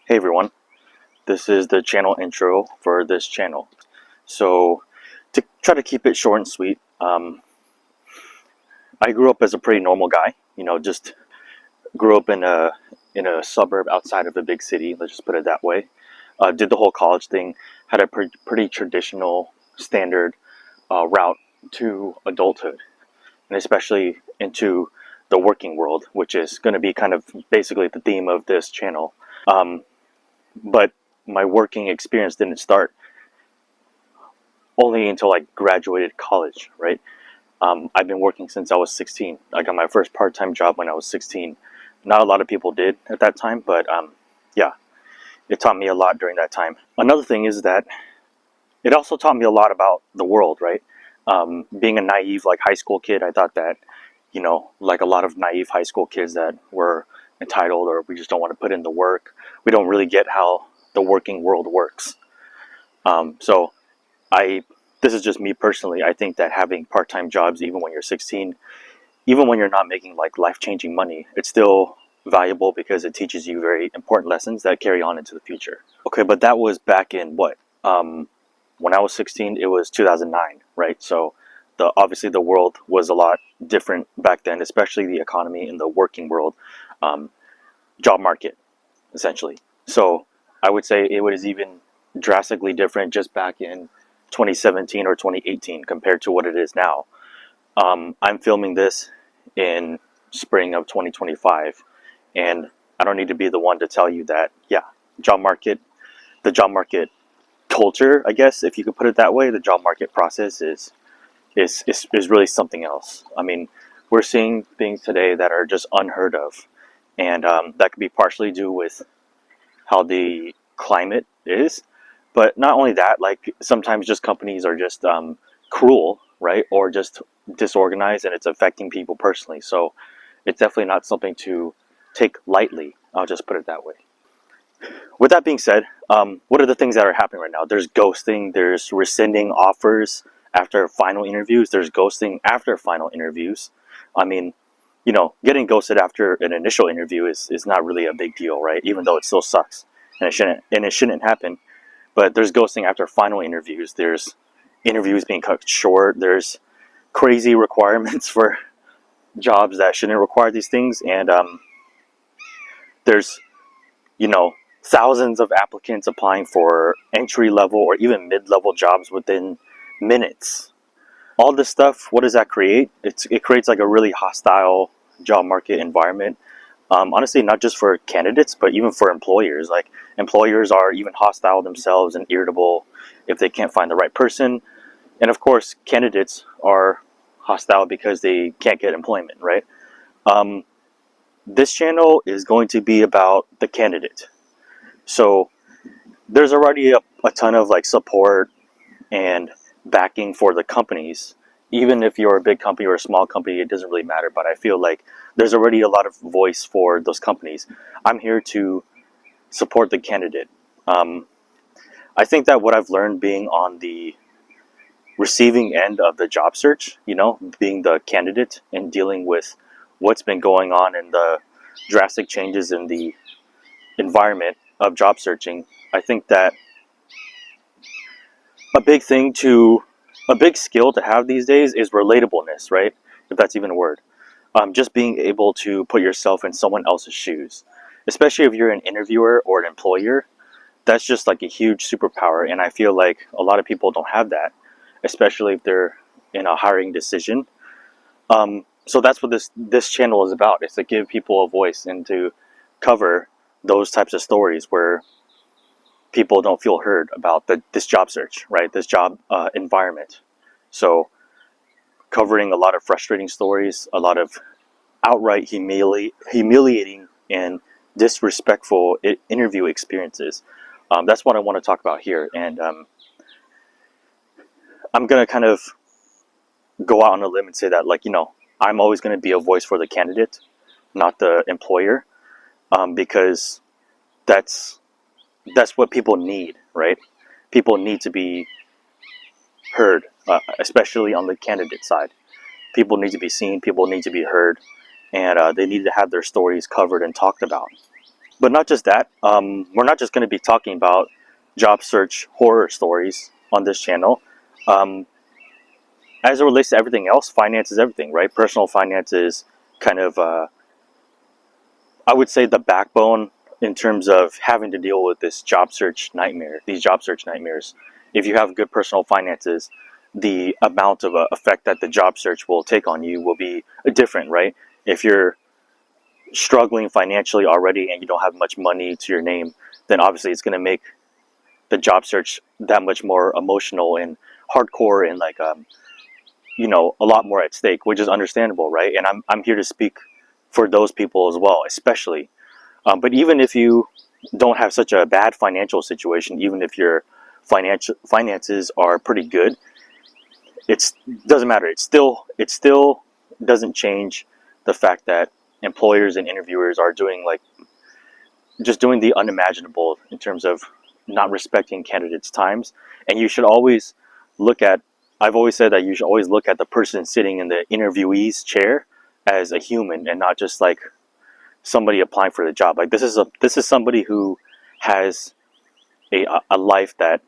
Hey everyone, this is the channel intro for this channel. So, to try to keep it short and sweet, I grew up as a pretty normal guy. Just grew up in a suburb outside of a big city. Let's just put it that way. Did the whole college thing. Had a pretty traditional, standard route to adulthood, and especially into the working world, which is going to be kind of basically the theme of this channel. But my working experience didn't start only until I graduated college, right? I've been working since I was 16. I got my first part-time job when I was 16. Not a lot of people did at that time, but yeah, it taught me a lot during that time. Another thing is that it also taught me a lot about the world, right? Being a naive, like high school kid, I thought that, like a lot of naive high school kids that were entitled or we just don't want to put in the work. We don't really get how the working world works. So I this is just me personally. I think that having part-time jobs, even when you're 16, even when you're not making like life-changing money, it's still valuable because it teaches you very important lessons that carry on into the future. Okay, but that was back in what? When I was 16, it was 2009, right? So obviously the world was a lot different back then, especially the economy in the working world, job market, essentially. So I would say it was even drastically different just back in 2017 or 2018 compared to what it is now. I'm filming this in spring of 2025, and I don't need to be the one to tell you that, yeah, job market, the job market culture, I guess, if you could put it that way, the job market process is really something else. I mean, we're seeing things today that are just unheard of, and that could be partially due with how the climate is. But not only that, like sometimes just companies are just cruel, right? Or just disorganized and it's affecting people personally. So it's definitely not something to take lightly. I'll just put it that way. With that being said, what are the things that are happening right now? There's ghosting, there's rescinding offers after final interviews, there's ghosting after final interviews. I mean, getting ghosted after an initial interview is not really a big deal, right? Even though it still sucks and it shouldn't happen. But there's ghosting after final interviews. There's interviews being cut short. There's crazy requirements for jobs that shouldn't require these things, and there's thousands of applicants applying for entry level or even mid level jobs within minutes. All this stuff, what does that create? It creates like a really hostile job market environment. Honestly, not just for candidates, but even for employers. Like employers are even hostile themselves and irritable if they can't find the right person. And of course, candidates are hostile because they can't get employment, right? This channel is going to be about the candidate. So there's already a ton of like support and backing for the companies. Even if you're a big company or a small company, it doesn't really matter. But I feel like there's already a lot of voice for those companies. I'm here to support the candidate. I think that what I've learned being on the receiving end of the job search, being the candidate and dealing with what's been going on and the drastic changes in the environment of job searching, I think that a big thing a big skill to have these days is relatableness, right? If that's even a word. Just being able to put yourself in someone else's shoes, especially if you're an interviewer or an employer. That's just like a huge superpower, and I feel like a lot of people don't have that, especially if they're in a hiring decision. So that's what this channel is about. It's to give people a voice and to cover those types of stories where people don't feel heard about this job search, right? This job environment. So covering a lot of frustrating stories, a lot of outright humiliating and disrespectful interview experiences. That's what I want to talk about here. And I'm going to kind of go out on a limb and say that, like, I'm always going to be a voice for the candidate, not the employer, because that's what people need, right? People need to be heard, especially on the candidate side. People need to be seen, people need to be heard, and they need to have their stories covered and talked about. But not just that, we're not just going to be talking about job search horror stories on this channel. Um, as it relates to everything else, finance is everything, right? Personal finance is kind of, I would say, the backbone in terms of having to deal with this job search nightmare, these job search nightmares. If you have good personal finances, the amount of effect that the job search will take on you will be different, right? If you're struggling financially already and you don't have much money to your name, then obviously it's going to make the job search that much more emotional and hardcore and like a lot more at stake, which is understandable, right? And I'm here to speak for those people as well, especially. But even if you don't have such a bad financial situation, even if your finances are pretty good, it doesn't matter. It still doesn't change the fact that employers and interviewers are doing like just doing the unimaginable in terms of not respecting candidates' times. And you should always look at, I've always said that you should always look at the person sitting in the interviewee's chair as a human and not just like somebody applying for the job. Like this is somebody who has a life that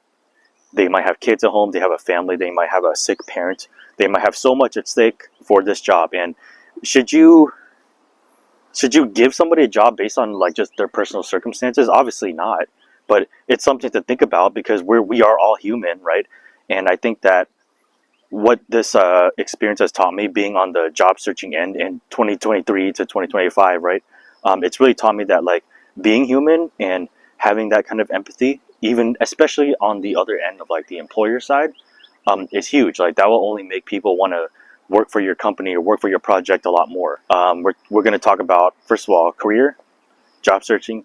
they might have kids at home, they have a family, they might have a sick parent, they might have so much at stake for this job. And should you give somebody a job based on like just their personal circumstances? Obviously not, but it's something to think about because we are all human, right? And I think that what this experience has taught me, being on the job searching end in 2023 to 2025, right? It's really taught me that like being human and having that kind of empathy, even especially on the other end of like the employer side, is huge. Like that will only make people want to work for your company or work for your project a lot more. We're going to talk about, first of all, career, job searching,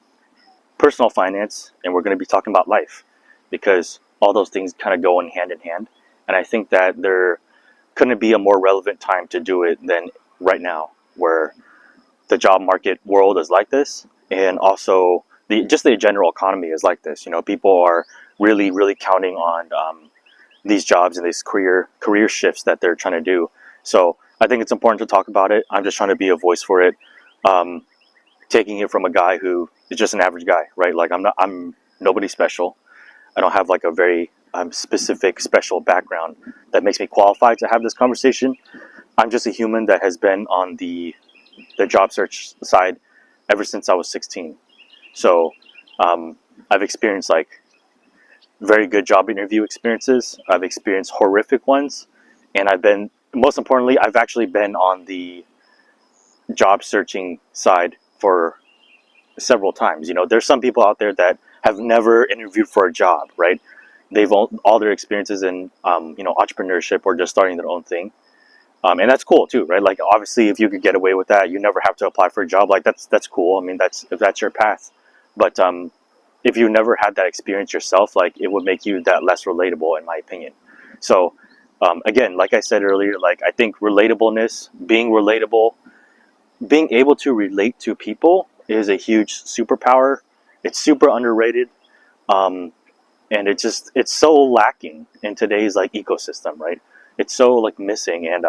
personal finance, and we're going to be talking about life because all those things kind of go in hand. And I think that there couldn't be a more relevant time to do it than right now, where the job market world is like this, and also the general economy is like this. People are really, really counting on these jobs and these career shifts that they're trying to do. So I think it's important to talk about it. I'm just trying to be a voice for it, taking it from a guy who is just an average guy, right? Like I'm nobody special. I don't have like a very specific special background that makes me qualified to have this conversation. I'm just a human that has been on the job search side ever since I was 16. So I've experienced like very good job interview experiences. I've experienced horrific ones, and most importantly, I've actually been on the job searching side for several times. There's some people out there that have never interviewed for a job, right? They've all their experiences in entrepreneurship or just starting their own thing. And that's cool too, right? Like obviously if you could get away with that, you never have to apply for a job. Like that's cool. I mean, if that's your path. But if you never had that experience yourself, like it would make you that less relatable, in my opinion. So again, like I said earlier, like I think relatableness, being relatable, being able to relate to people is a huge superpower. It's super underrated. And it's so lacking in today's like ecosystem, right? It's so like missing, and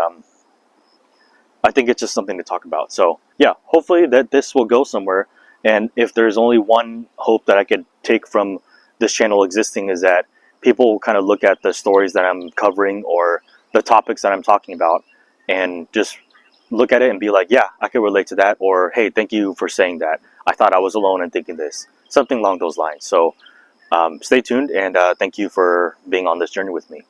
I think it's just something to talk about. So yeah, hopefully that this will go somewhere. And if there's only one hope that I could take from this channel existing, is that people will kind of look at the stories that I'm covering or the topics that I'm talking about and just look at it and be like, yeah, I can relate to that. Or, hey, thank you for saying that. I thought I was alone in thinking this. Something along those lines. So stay tuned, and thank you for being on this journey with me.